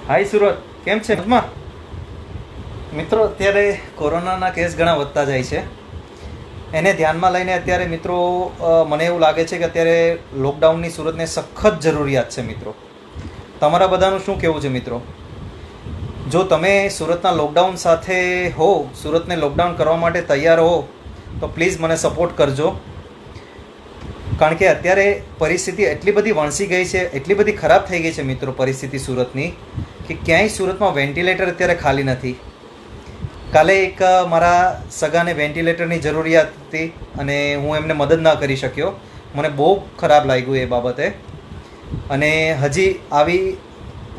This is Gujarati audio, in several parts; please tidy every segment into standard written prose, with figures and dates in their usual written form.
હાય સુરત, કેમ છે? મિત્રો, અત્યારે કોરોનાના કેસ ઘણા વધતા જાય છે. એને ધ્યાનમાં લઈને અત્યારે મિત્રો મને એવું લાગે છે કે અત્યારે લોકડાઉનની સુરતને સખત જરૂરિયાત છે. મિત્રો, તમારા બધાનું શું કહેવું છે? મિત્રો, જો તમે સુરતના લોકડાઉન સાથે હો, સુરતને લોકડાઉન કરવા માટે તૈયાર હો, તો પ્લીઝ મને સપોર્ટ કરજો. કારણ કે અત્યારે પરિસ્થિતિ એટલી બધી વણસી ગઈ છે, એટલી બધી ખરાબ થઈ ગઈ છે મિત્રો પરિસ્થિતિ સુરતની, કે ક્યાંય સુરતમાં વેન્ટિલેટર અત્યારે ખાલી નથી. કાલે એક મારા સગાને વેન્ટિલેટરની જરૂરિયાત હતી અને હું એમને મદદ ના કરી શક્યો. મને બહુ ખરાબ લાગ્યું એ બાબતે. અને હજી આવી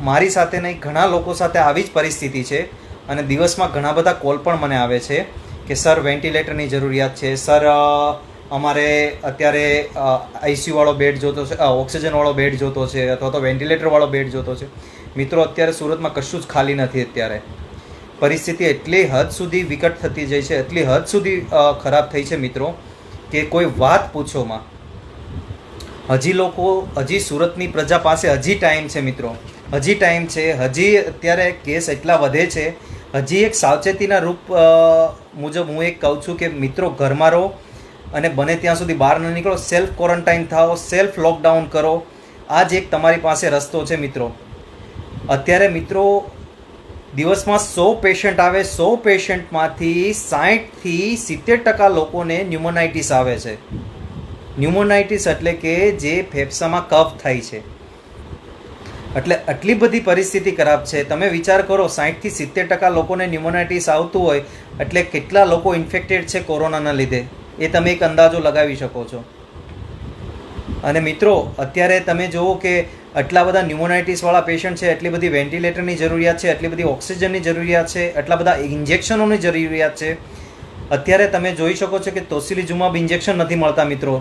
મારી સાથે નહીં, ઘણા લોકો સાથે આવી જ પરિસ્થિતિ છે. અને દિવસમાં ઘણા બધા કોલ પણ મને આવે છે કે સર વેન્ટિલેટરની જરૂરિયાત છે, સર અમારે અત્યારે આઈસીયુવાળો બેડ જોતો છે, ઓક્સિજનવાળો બેડ જોતો છે, અથવા તો વેન્ટિલેટરવાળો બેડ જોતો છે. મિત્રો, અત્યારે સુરતમાં કશું જ ખાલી નથી. અત્યારે પરિસ્થિતિ એટલી હદ સુધી વિકટ થતી જાય છે, એટલી હદ સુધી ખરાબ થઈ છે મિત્રો, કે કોઈ વાત પૂછોમાં. હજી સુરતની પ્રજા પાસે હજી ટાઈમ છે મિત્રો, હજી ટાઈમ છે. હજી અત્યારે કેસ એટલા વધે છે. હજી એક સાવચેતીના રૂપ મુજબ હું એક કહું છું કે મિત્રો, ઘરમાં રહો અને બને ત્યાં સુધી બહાર ન નીકળો. સેલ્ફ ક્વોરન્ટાઇન થાઓ, સેલ્ફ લોકડાઉન કરો. આ જ એક તમારી પાસે રસ્તો છે મિત્રો. અત્યારે મિત્રો દિવસમાં 100 પેશન્ટ આવે, 100 પેશન્ટમાંથી 60થી 70% લોકોને ન્યુમોનાઇટિસ આવે છે. ન્યુમોનાઇટિસ એટલે કે જે ફેફસામાં કફ થાય છે. એટલે આટલી બધી પરિસ્થિતિ ખરાબ છે. તમે વિચાર કરો, 60થી 70% લોકોને ન્યુમોનાઇટિસ આવતું હોય એટલે કેટલા લોકો ઇન્ફેક્ટેડ છે કોરોનાના લીધે, એ તમે એક અંદાજો લગાવી શકો છો. અને મિત્રો, અત્યારે તમે જુઓ કે આટલા બધા ન્યુમોનાઇટિસવાળા પેશન્ટ છે, એટલી બધી વેન્ટિલેટરની જરૂરિયાત છે, એટલી બધી ઓક્સિજનની જરૂરિયાત છે, એટલા બધા ઇન્જેક્શનોની જરૂરિયાત છે. અત્યારે તમે જોઈ શકો છો કે તોસિલિઝુમાબ ઇન્જેક્શન નથી મળતા મિત્રો.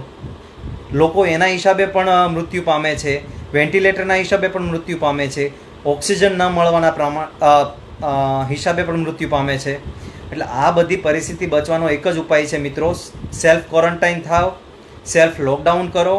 લોકો એના હિસાબે પણ મૃત્યુ પામે છે, વેન્ટિલેટરના હિસાબે પણ મૃત્યુ પામે છે, ઓક્સિજન ન મળવાના હિસાબે પણ મૃત્યુ પામે છે. એટલે આ બધી પરિસ્થિતિ બચવાનો એક જ ઉપાય છે મિત્રો, સેલ્ફ ક્વોરન્ટાઇન થાવ, સેલ્ફ લોકડાઉન કરો,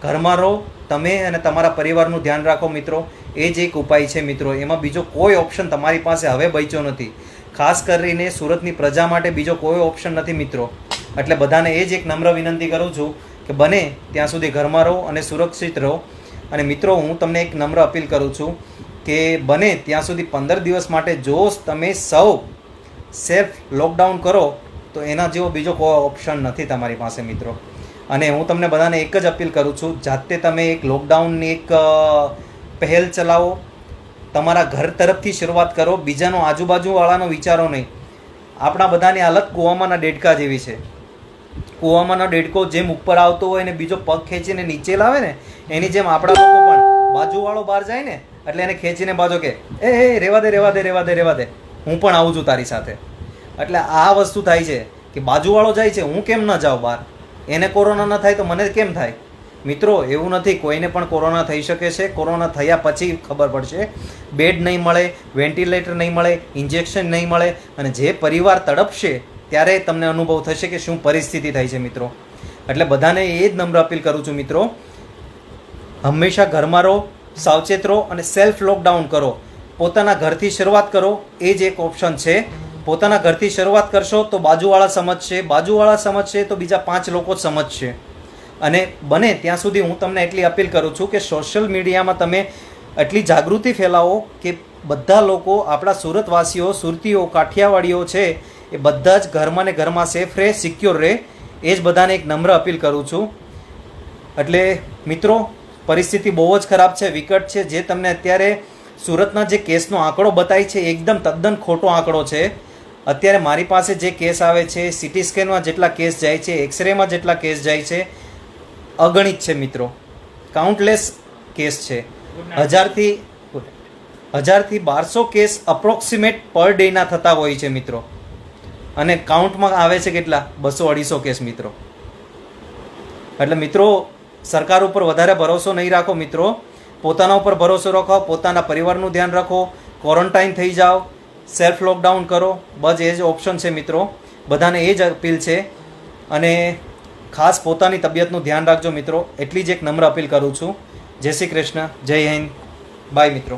ઘરમાં રહો, તમે અને તમારા પરિવારનું ધ્યાન રાખો મિત્રો. એ જ એક ઉપાય છે મિત્રો. એમાં બીજો કોઈ ઓપ્શન તમારી પાસે હવે બચ્યો નથી. ખાસ કરીને સુરતની પ્રજા માટે બીજો કોઈ ઓપ્શન નથી મિત્રો. એટલે બધાને એ જ એક નમ્ર વિનંતી કરું છું કે બને ત્યાં સુધી ઘરમાં રહો અને સુરક્ષિત રહો. અને મિત્રો, હું તમને એક નમ્ર અપીલ કરું છું કે બને ત્યાં સુધી 15 દિવસ માટે જો તમે સૌ સેલ્ફ લોકડાઉન કરો તો એના જેવો બીજો કોઈ ઓપ્શન નથી તમારી પાસે મિત્રો. અને હું તમને બધાને એક જ અપીલ કરું છું, જાતે તમે એક લોકડાઉનની એક પહેલ ચલાવો. તમારા ઘર તરફથી શરૂઆત કરો, બીજાનો આજુબાજુવાળાનો વિચારો નહીં. આપણા બધાની હાલત કૂવામાંના દેડકા જેવી છે. કૂવામાંનો દેડકો જેમ ઉપર આવતો હોય ને બીજો પગ ખેંચીને નીચે લાવે ને, એની જેમ આપણા લોકો પણ બાજુવાળો બહાર જાય ને એટલે એને ખેંચીને બાજુ કે એ રેવા દે, હું પણ આવું છું તારી સાથે. એટલે આ વસ્તુ થાય છે કે બાજુવાળો જાય છે, હું કેમ ન જાઉં બહાર? એને કોરોના ન થાય તો મને કેમ થાય? મિત્રો, એવું નથી. કોઈને પણ કોરોના થઈ શકે છે. કોરોના થયા પછી ખબર પડશે. બેડ નહીં મળે, વેન્ટિલેટર નહીં મળે, ઇન્જેક્શન નહીં મળે, અને જે પરિવાર તડપશે ત્યારે તમને અનુભવ થશે કે શું પરિસ્થિતિ થઈ છે મિત્રો. એટલે બધાને એ જ નમ્ર અપીલ કરું છું મિત્રો, હંમેશા ઘરમાં રહો, સાવચેત રહો અને સેલ્ફ લોકડાઉન કરો. પોતાના ઘરથી શરૂઆત કરો, એ જ એક ઓપ્શન છે. પોતાના ઘરથી શરૂઆત કરશો તો બાજુવાળા સમજશે, બાજુવાળા સમજશે તો બીજા 5 લોકો સમજશે. અને બને ત્યાં સુધી હું તમને એટલી અપીલ કરું છું કે સોશિયલ મીડિયામાં તમે એટલી જાગૃતિ ફેલાવો કે બધા લોકો, આપણા સુરતવાસીઓ, સુરતીઓ, કાઠિયાવાડીઓ છે, એ બધા જ ઘરમાં ને ઘરમાં સેફ રહે, સિક્યોર રહે. એ જ બધાને એક નમ્ર અપીલ કરું છું. એટલે મિત્રો, પરિસ્થિતિ બહુ જ ખરાબ છે, વિકટ છે. જે તમને અત્યારે સુરતના જે કેસનો આંકડો બતાય છે એકદમ તદ્દન ખોટો આંકડો છે. અત્યારે મારી પાસે જે કેસ આવે છે, સિટી સ્કેનમાં જેટલા કેસ જાય છે, એક્સરેમાં જેટલા કેસ જાય છે, અગણિત છે મિત્રો. કાઉન્ટલેસ કેસ છે. 1000થી 1200 કેસ અપ્રોક્સિમેટ પર ડેના થતા હોય છે મિત્રો. અને કાઉન્ટમાં આવે છે કેટલા? 200-250 કેસ મિત્રો. એટલે મિત્રો, સરકાર ઉપર વધારે ભરોસો નહીં રાખો મિત્રો. પોતાના ઉપર ભરોસો રાખો, પોતાના પરિવારનું ધ્યાન રાખો, ક્વોરન્ટાઇન થઈ જાઓ, સેલ્ફ લોકડાઉન કરો. બસ એ જ ઓપ્શન છે મિત્રો. બધાને એ જ અપીલ છે. અને ખાસ પોતાની તબિયતનું ધ્યાન રાખજો મિત્રો. એટલી જ એક નમ્ર અપીલ કરું છું. જય શ્રી કૃષ્ણ, જય હિન્દ, બાય મિત્રો.